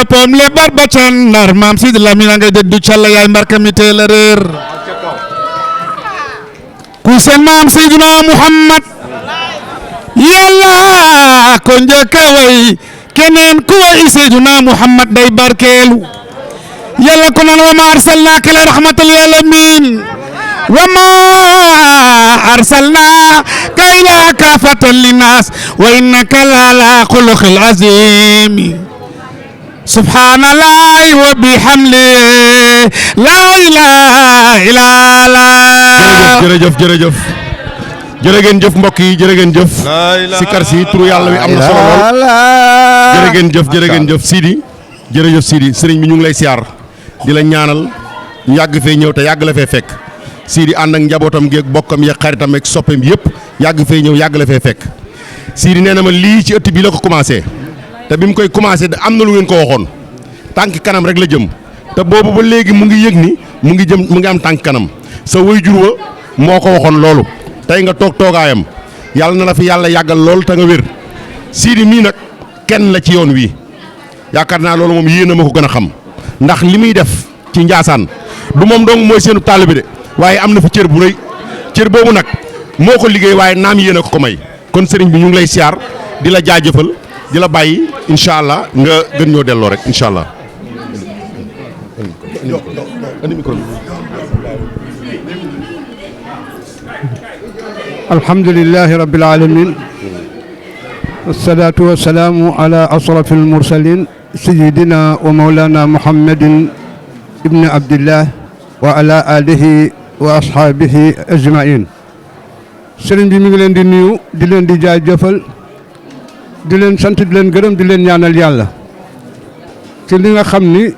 boppam le barba can nar maam Sidi Lamine ngay dëddu càlla yaay mbarka mi teel a réer ku seen maam Seydina Muhammad yàlla ko njëkk a way keneen ku way Seydina Muhammad day barkeelu yàlla ko nan wa ma arsalnaaka illa rahmatan lil alamin wa ma arsalnaaka illa kaafatan linnaas wa innaka la'alaa xuluqin aziim subhaanallahi wa bihamdihi laa ilaaha illallaah. jërëjëf jërë ngeen jëf mbokk yi jërë ngeen jëf. sikar si turu yàlla wi am na solo lool. jërë ngeen jëf Sidi. jërëjëf Sidi sëriñ bi ñu ngi lay siyaar di la ñaanal ñu yàgg fee ñëw te yàgg la fee fekk Sidi ànd ak njabootam geeg bokkam yeeg xaritam ak soppeem yëpp yàgg fee ñëw yàgg la fee fekk Sidi nee na ma lii ci ëtt bi la ko commencé te bi mu koy commencé am na lu ngeen ko waxoon tànk kanam rek la jëm te boobu ba léegi mu ngi yëg ni mu ngi am tànk kanam sa waajur wa moo ko waxoon loolu tey nga toog toogaayam yàlla na la fi yàlla yàggal lool te nga wér Sidi mii nag kenn la ci yoon wi yaakaar naa loolu moom yéen a ma ko gën a xam ndax li muy def ci Njaasaan du moom dong mooy seenu taalibe de waaye am na fi cër bu rëy cër boobu nag moo ko liggéey waaye naam yéen a ko may kon sëriñ bi ñu ngi lay siyaar di la jaajëfal di la bàyyi incha allah nga gën ñoo delloo rek incha allah. alhamdulillahi rabbil alamin wassalatu wassalamu ala asrafil mursalin sayyidina wa mawlana muhammadin ibni abdillah wa ala alihi wa ashaabihi ajmain sëriñ bi mi ngi leen di nuyu di leen di jaajëfal di leen sant di leen gërëm di leen ñaanal yàlla ci li nga xam ni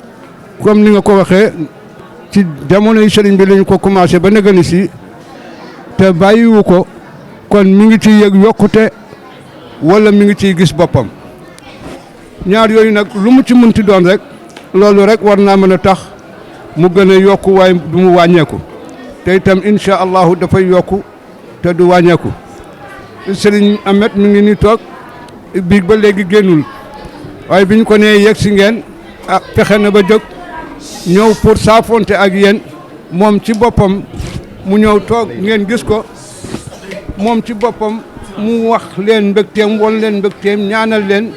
comme ni nga ko waxee ci jamono yi sëriñ bi lañu ko commencé ba nëgëni si te bàyyiwu ko kon mi ngi ciy yëg yokkute wala mi ngi ciy gis boppam ñaar yooyu nag lu mu ci mënti doon rek loolu rek war naa mën a tax mu gën a yokku waaye du mu wàññeeku te itam incha allahu dafay yokku te du wàññeeku sëriñ Ahmed mi ngi ni toog biig ba léegi génnul waaye bi ñu ko nee yegg si ngeen pexe na ba jóg ñëw pour saafonte ak yéen moom ci boppam mu ñëw toog ngeen gis ko moom ci boppam mu wax leen mbégteem won leen mbégteem ñaanal leen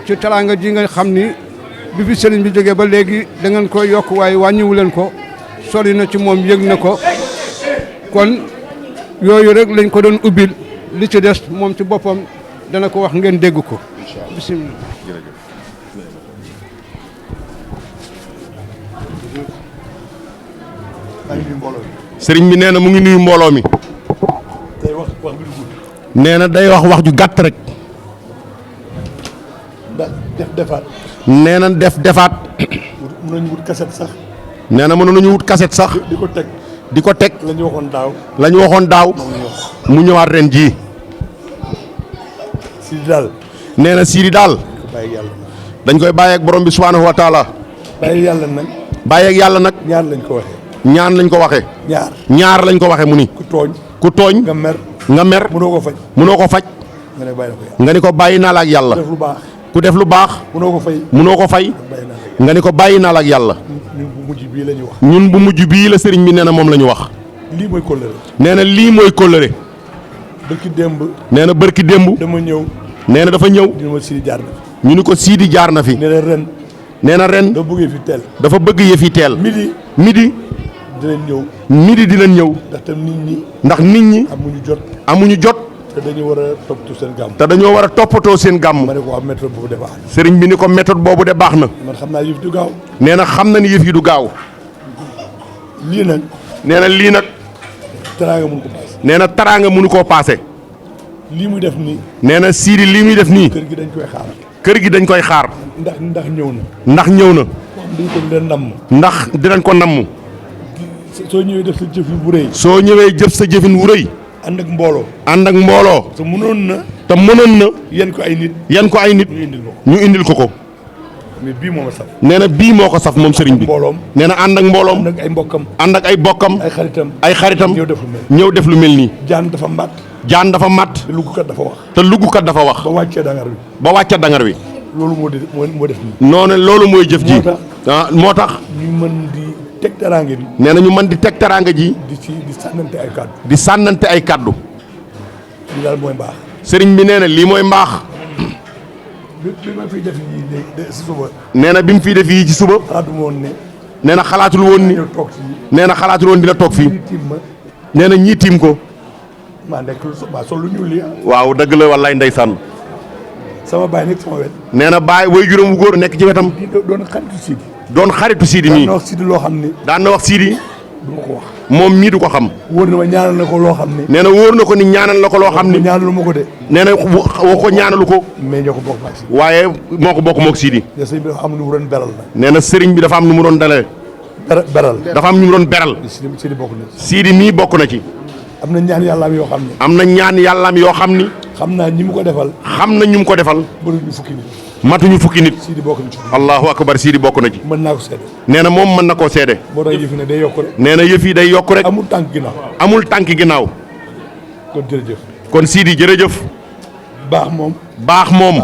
ci teraanga ji nga xam ni bi fi sëriñ bi jógee ba léegi da ngeen koy yokk waaye wàññiwu leen ko sori na ci moom yëg na ko kon yooyu rek lañ ko doon ubbil li ci des moom ci boppam dana ko wax ngeen dégg ko bismillah. sëriñ bi nee na mu ngi nuyu mbooloo mi nee na day wax ju gàtt rek defaat nee na defaat mën nañu wut kaset sax nee na mënoon nañu wut kaset sax di ko teg la ñu waxoon daaw mu ñëwaat ren jii Sidi daal nee na Sidi daal bàyyi yàlla dañ koy bàyyi ak borom bi subhaanahu wa taala bàyyi yàlla nag ñaar lañ ko waxee ñaan lañ ko waxee ñaar lañ ko waxee mu ni ku tooñ nga mer mënoo ko faj nga ni ko bàyyi naa la ak yàlla ku def lu baax mënoo ko fay nga ni ko bàyyi naa la ak yàlla ñun bu mujj bii la sëriñ bi nee na moom la ñu wax lii mooy kóllëre nee na lii mooy kóllëre nee na bërki démb nee na dafa ñëw ñu ni ko Sidi jaar na fi nee na ren dafa bëgg yëf yi teel midi dinañ ñëw ndax nit ñi amuñu jot te dañoo war a toppatoo seen gàmm. te dañoo war a toppatoo seen gàmm. ma ne ko méthode boobu de baax na. sëriñ bi ni ko méthode boobu de baax na. man xam naa yëf du gaaw. nee na xam na ni yëf yi du gaaw. lii nag. nee na lii nag. taraanga mënu ko paase. nee na taraanga mënu koo paase. lii muy def nii. nee na Sidi lii muy def nii. kër gi dañ koy xaar. kër gi dañ koy xaar. ndax ñëw na. ndax ñëw na. dañ ko leen namm. ndax dinañ ko namm. soo ñëwee def sa jëfin bu rëy. soo ñëwee jëf sa jëfin wu rëy. ànd ak mbooloo. te mënoon na. yan ko ay nit. ñu indil ko ko. mais bii moo ma saf. nee na bii moo ko saf moom sëriñ bi. nee na ànd ak mbooloom. ànd ak ay bokkam. ay xaritam. ñëw def lu mel nii. jaan dafa matt. te luggukat dafa wax. ba wàccee dangar wi. loolu moo def nii. noonu loolu mooy jëf ji. moo tax ñu mën di teg teraanga bi. nee na ñu mën di teg teraanga ji. di sànnante ay kàddu. di sànnante ay kàddu. lii daal mooy mbaax. sëriñ bi nee na lii mooy mbaax. bi ma fiy def yii si suba. nee na bi mu fiy def yii ci suba. xalaatuma woon ne. nee na xalaatul woon ni. nee na xalaatul woon dina toog fii. nee na ñii tiim ko. maa nekk maa sol lu ñuul lii. waaw dëgg la wallaay ndeysaan. sama baay nekk sama wet. nee na baay way juróom bu góor nekk ci wetam. doon xaritu Sidi. doon xaritu Sidi mii. daan na wax Sidi loo xam ni. daan na wax Sidi. du ma ko wax. moom mii du ko xam. wóor na ma ñaanal na ko loo xam ne. nee na wóor na ko ni ñaanal na ko loo xam ni. ñaanalu ma ko de. nee na woo ko ñaanalu ko. mais ñoo ko bokk ak Sidi. waaye moo ko bokk moog Sidi. te sëriñ bi dafa am nu mu doon beral la. nee na sëriñ bi dafa am nu mu doon dalee. beral. dafa am ñu mu doon beral. Sidi bokk na ci. Sidi mii bokk na ci. am na ñaan yàllaam yoo xam ne. am na ñaan yàllaam yoo xam ni. xam naa ñi mu ko defal. xam na ñu mu ko defal. bëriñu fukki nit. matuñu fukki nit. Sidi bokk na ci. allahu akbar Sidi bokk na ci. mën naa ko seede. nee na moom mën na koo seede. boo tax yëf yi ne day yokk rek. nee na yëf yi day yokk rek. amul tànk ginnaaw. amul tànk ginnaaw. kon jërëjëf. kon Sidi jërëjëf. baax moom. baax moom.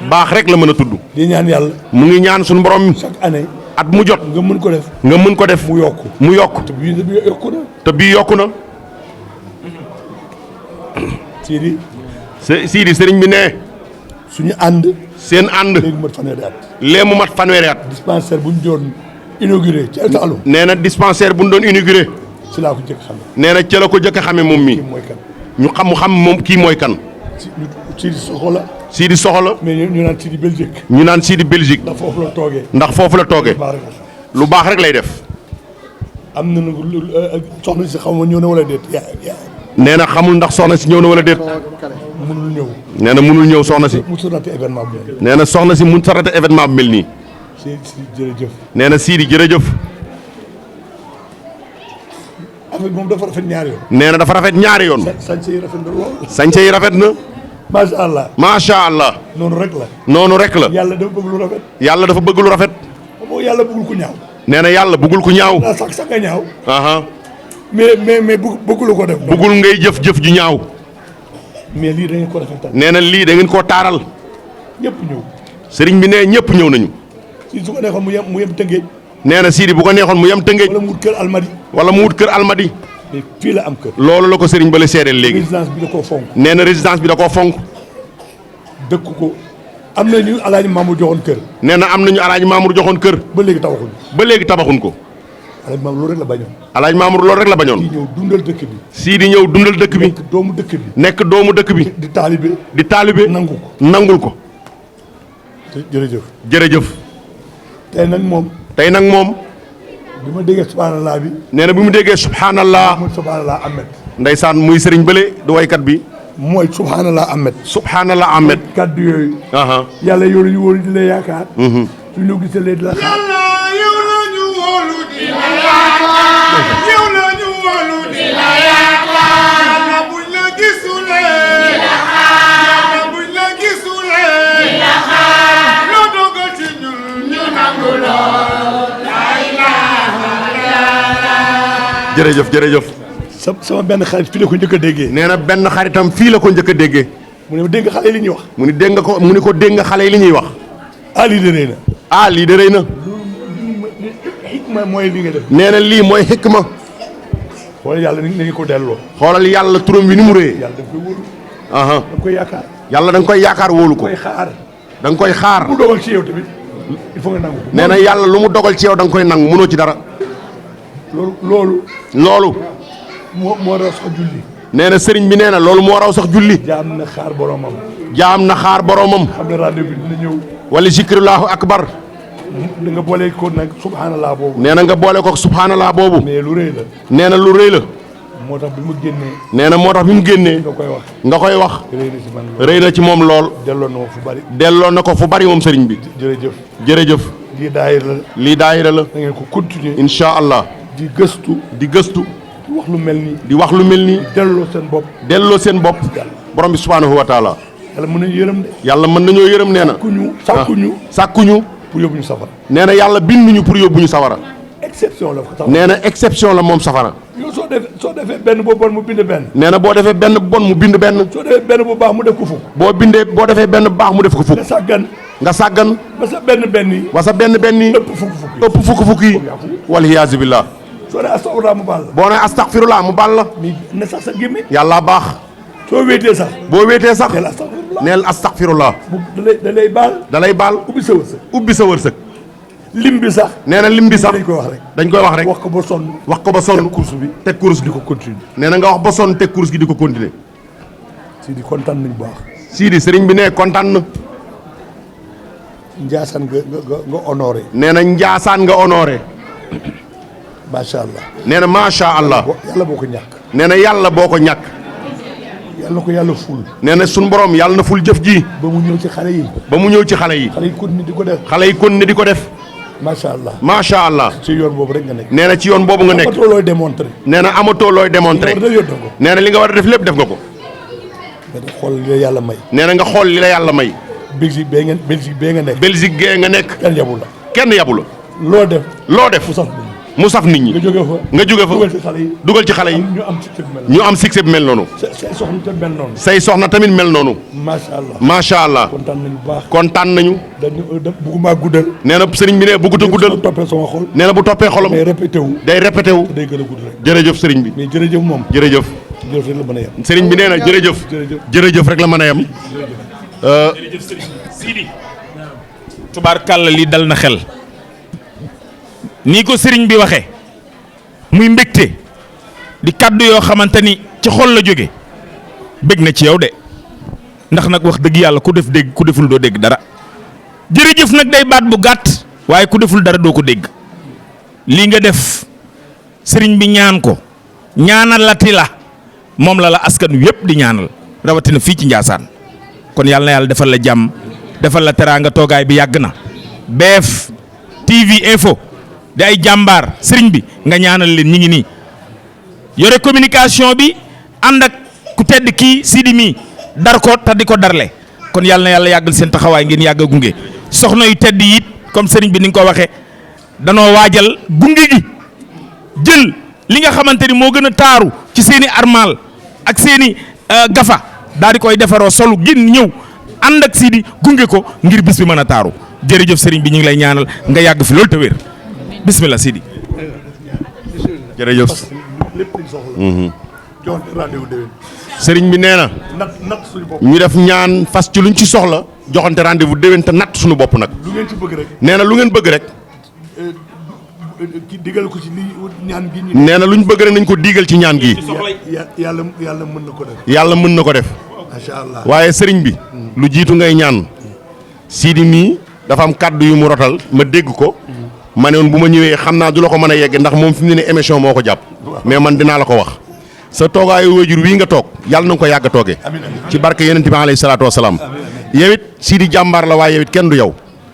baax rek la mën a tudd. di ñaan yàlla. mu ngi ñaan suñu borom. chaque année. at mu jot. nga mën ko def. nga mën ko def. mu yokk. mu yokk. te bii yokku na. te bii yokku na. Sidi. Sidi sëriñ bi ne. suñu ànd. seen ànd. léegi mu mat fanweeri at. lee mu mat fanweeri at. dispensaire bu ñu doon inauguré ci Saloum. nee na dispensaire bu ñu doon inauguré. ci laa ko jëkk xam. nee na ca la ko jëkk a xamee moom mii. kii mooy kan. ñu xam mu xam moom kii mooy kan. Sidi Soxla. Sidi Soxla. mais ñu naan Sidi Belgique. ñu naan Sidi Belgique. ndax foofu la toogee. ndax foofu la toogee. lu baax rek lay def. am na nag soxna si xaw ma ñëw na wala déet. nee na xamul ndax soxna si ñëw na wala déet. mënul ñëw. nee na mënul ñëw soxna si. mu sorate événement bi. nee na soxna si mun sarate événement bu mel nii. Sidi jërëjëf. nee na Sidi jërëjëf. affaire bi moom dafa rafet ñaari yoon. nee na dafa rafet ñaari yoon. sañse yi rafet na lool. sañse yi rafet na. macha allah. macha allah. noonu rek la. noonu rek la. yàlla dafa bëgg lu rafet. yàlla dafa bëgg lu rafet. moom yàlla bëggul ku ñaaw. nee na yàlla bëggul ku ñaaw. daa sax nga ñaaw. aha mais bëggul ko def. bëggul ngay jëf-jëf ju ñaaw. mais lii da ngeen ko rafetal. nee na lii da ngeen koo taaral. ñëpp ñëw. sëriñ bi nee ñëpp ñëw nañu. si su ko neexoon mu yem Tëngéej. nee na Sidi bu ko neexoon mu yem Tëngéej. wala mu wut kër Almadi. wala mu wut kër Almadi. mais fii la am kër. loolu la ko sëriñ ba la seedeel léegi. résidence bi da koo fonk. nee na résidence bi da koo fonk. dëkk ko am na ñu alaaji Mamour joxoon kër. nee na am nañu alaaji Mamour joxoon kër. ba léegi tabaxuñ. ba léegi tabaxuñ ko. alaaji Mamour loolu rek la bañoon. alaaji Mamour loolu rek la bañoon. kii ñëw dundal dëkk bi. Sidi ñëw dundal dëkk bi. nekk doomu dëkk bi. nekk doomu dëkk bi. di taalibe. di taalibe. nangu ko. nangul ko. jërëjëf. jërëjëf. tey nag moom. tey nag moom. bi ma déggee subhanallah bi. nee na bi mu déggee subhanallah. mooy subhanallah Ahmed. ndeysaan muy sëriñ bële du waykat bi. mooy subhanallah Ahmed. subhanallah Ahmed. kaddu yooyu. aha yàlla yow la ñu wóolu di la yaakaar. suñu la gisee di la xaar. yow la ñu wóolu di la yaakaar. yow la ñu wóolu di la yaakaar. yàlla buñ la gisulee. di la xaar. yàlla buñ la gisulee. di la xaar. loo dogal ci ñun ñu nangu lool. la ilaha illallah. jërëjëf jërëjëf. sama benn xarit fii la ko njëkk a déggee. nee na benn xaritam fii la ko njëkk a déggee. mu ne ma dégg nga xale yi li ñuy wax. mu ni dégg nga ko mu ni ko dégg nga xale yi li ñuy wax. ah lii de rëy na. ah lii de rëy na. xikma mooy li nga def. nee na lii mooy xikma. wala yàlla ni nga ko delloo. xoolal yàlla turam wi ni mu rëyee. yàlla da nga koy wóolu. aha da nga koy yaakaar. yàlla da nga koy yaakaar wóolu ko. koy xaar. da nga koy xaar. bu dogal ci yow tamit il faut nga nangu. nee na yàlla lu mu dogal ci yow da nga koy nangu mënoo ci dara. loolu. moo raw sax julli. nee na sëriñ bi nee na loolu moo raw sax julli. jaam na xaar boromam. jaam na xaar boromam. xam ne rendez-vous bi dina ñëw. wala zikrullahu akbar. da nga boole ko nag subhanallah boobu. nee na nga boole ko subhanallah boobu. mais lu rëy la. nee na lu rëy la. moo tax bi mu génnee. nee na moo tax bi mu génnee. nga koy wax. nga koy wax. rëy na ci man lool. rëy na ci moom lool. delloo na ma fu bari. delloo na ko fu bari moom sëriñ bi. jërëjëf. jërëjëf. lii daayira la. lii daayira la. da ngeen ko continuer. incha allah. di gëstu. di gëstu. di wax lu mel nii. di wax lu mel nii. delloo seen bopp. delloo seen bopp. borom bi subhaanahu wa taala. yàlla mën nañu yërëm de. yàlla mën nañoo yërëm nee na. sàkkuñu. sàkkuñu. pour yóbbu ñu safara. nee na yàlla binduñu pour yóbbu ñu safara. exception la fa tax. nee na exception la moom safara. yow soo defee benn bu bon mu bind benn. nee na boo defee benn bon mu bind benn. soo defee benn bu baax mu def ko fukk. boo defee benn baax mu def ko fukk. nga sàggan. nga sàggan ba sa benn yi wasa benn yi ëpp fukk yi wal hiyaasu billah soo ne astaghfirullah mu baal la boo ne astaghfirullah mu baal la mi ne sax sa gémmi yàlla baax soo wéetee sax boo wéetee sax neel astaghfirullah neel astaghfirullah da lay baal da lay baal ubbi sa wërsëg lim bi sax nee na lim bi sax dañ koy wax rek wax ko ba sonn course bi teg course di ko continuer nee na nga wax ba sonn teg course gi di ko continuer Sidi kontaan nañu baax Sidi sëriñ bi ne kontaan na Njaasaan nga honoré nee na Njaasaan nga honoré macha allah nee na macha allah yàlla boo ko ñàkk nee na yàlla boo ko ñàkk yàlla ko yàlla ful nee na suñu borom yàlla na ful jëf ji ba mu ñëw ci xale yi xale yi continuer di ko def macha allah macha allah ci yoon boobu rek nga nekk nee na ci yoon boobu nga nekk amatoo looy démontré nee na amatoo looy démontré nee na li nga war a def lépp def nga ko nga xool li la yàlla may nee na nga xool li la yàlla may Belgique bee nga nekk Belgique gee nga nekk kenn yabu la loo def mu saf nit ñi nga jóge fa dugal ci xale yi ñu am succès bi mel noonu say soxna tamit mel noonu macha allah kontaan nañu bëgguma guddal nee na sëriñ bi ne bëggut a guddal nee na bu toppee xolam day répété wu jërëjëf sëriñ bi jërëjëf sëriñ bi nee na jërëjëf rek la mën a yem jërëjëf sëriñ Sidi tubaarkàlla lii dal na xel nii ko sëriñ bi waxee muy mbégte di kàddu yoo xamante ni ci xol la jóge bég na ci yow de ndax nag wax dëgg yàlla ku def dégg ku deful doo dégg dara jërëjëf nag day baat bu gàtt waaye ku deful dara doo ko dégg lii nga def sëriñ bi ñaan ko ñaanalati la moom la askan wi yëpp di ñaanal rawatina fii ci Njaasaan kon yàlla na yàlla defal la jàmm defal la teraanga toogaay bi yàgg na BF TV info di ay jàmbaar sëriñ bi nga ñaanal leen ñi ngi nii yore communication bi ànd ak ku tedd kii Sidi mii dar ko te di ko darle kon yàlla na yàlla yàggal seen taxawaay ngeen yàgg a gunge soxna yu tedd yi it comme sëriñ bi ni nga ko waxee danoo waajal gunge gi jël li nga xamante ni moo gën a taaru ci seeni armal ak seeni gafa daal di koy defaroo solu gin ñëw ànd ak Sidi gunge ko ngir bis bi mën a taaru jërëjëf sëriñ bi ñu ngi lay ñaanal nga yàgg fi loolu te wér bismillah Sidi. jërëjëf. sëriñ bi nee na. ñu def ñaan fas ci luñ ci soxla joxante rendez-vous déwén te natt suñu bopp nag. lu ngeen ci bëgg rek. nee na lu ngeen bëgg rek. digal ko ci ñaan gi. nee na luñ bëgg rek nañ ko digal ci ñaan gi. yàlla mën na ko def. yàlla mën na ko def. macha allah waaye sëriñ bi. lu jiitu ngay ñaan. Sidi mii dafa am kàddu yu mu rotal ma dégg ko. ma ne woon bu ma ñëwee xam naa du la ko mën a yegg ndax moom fi mu ne nii émission moo ko jàpp. mais man dinaa la ko wax. sa toogaayu wajur wii nga toog yàlla na nga ko yàgg a toogee. ci barke yonent bi alayhi salaatu wasalaam. yow it Sidi jàmbaar la waaye yow it kenn du yow.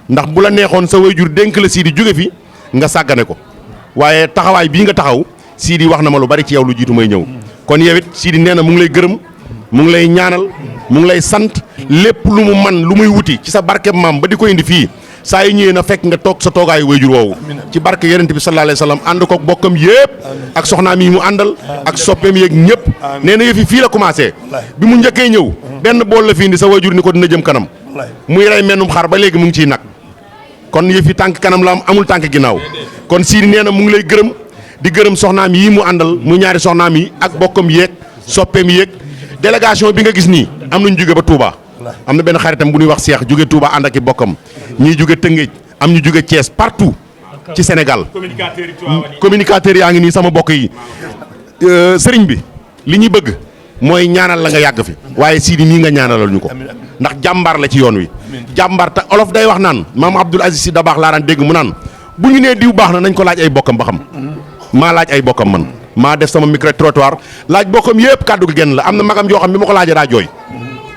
ndax bu la neexoon sa wajur dénk la Sidi jóge fi nga sàggane ko. waaye taxawaay bii nga taxaw Sidi wax na ma lu bari ci yow lu jiitu may ñëw. kon yow it Sidi nee na mu ngi lay gërëm mu ngi lay ñaanal mu ngi lay sant lépp lu mu man lu muy wuti ci sa barke maam ba di ko indi fii saa yu ñëwee na fekk nga toog sa toogaayu wayjur woowu ci barke yonent bi sallallahu alayhi wasallam ànd koog bokkam yëpp ak soxnaam yi mu àndal ak soppeem yeeg ñëpp nee na yëf yi fii la commencé bi mu njëkkee ñëw benn bool la fi indi sa wayjur ni ko dina jëm kanam muy rey mennum xar ba léegi mu ngi ciy nag kon yëf yi tànk kanam la am amul tànk ginnaaw kon Sidi nee na mu ngi lay gërëm di gërëm soxnaam yi mu àndal mu ñaari soxnaam yi ak bokkam yeeg soppeem yeeg délégation bi nga gis nii am nañu jóge ba Touba am na benn xaritam bu ñuy wax Cheikh jóge Touba ànd ak i bokkam ñii jóge Tëngéej am ñu jóge Thiès partout ci Sénégal communicateurs yaa ngi nii sama bokk yi sëriñ bi li ñuy bëgg mooy ñaanal la nga yàgg fi waaye Sidi mii nga ñaanalal ñu ko ndax jàmbaar la ci yoon wi jàmbaar te olof day wax naan maam Abdoul Aziz Sy Dabakh laa daan dégg mu naan bu ñu nee diw baax na nañ ko laaj ay bokkam ba xam maa laaj ay bokkam man maa def sama micro trottoir laaj bokkam yëpp kàddu gi genn la am na magam yoo xam bi ma ko laajee daa jooy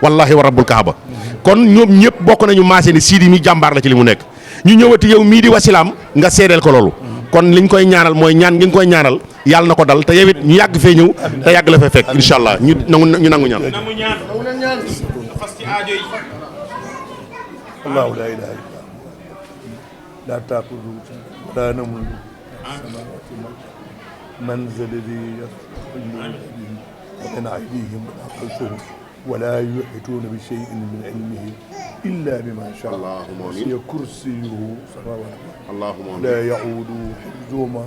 wallahi wa rabbul kaaba kon ñoom ñëpp bokk nañu maasee ni Sidi mi jàmbaar la ci li mu nekk ñu ñëwati yow mii di wasilaam nga seedeel ko loolu kon liñ koy ñaanal mooy ñaan gi nga koy ñaanal yàlla na ko dal te yow it ñu yàgg fee ñëw te yàgg la fee fekk incha allah ñu nangu ñaan allahu la ilaha illa la taqulu la namul من ذا الذي يصلون بين أيديهم ولا خلفهم ولا يحيطون بشيء من علمه إلا بما شاء اللهم آمين. وسع كرسيه السماوات اللهم آمين. لا يعود حفظهما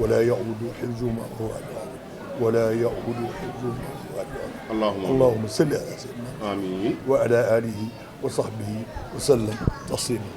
ولا يعود حفظهما وهو العظيم ولا يعود حفظهما وهو العظيم. اللهم صل على سيدنا آمين. وعلى آله وصحبه وسلم تسليما.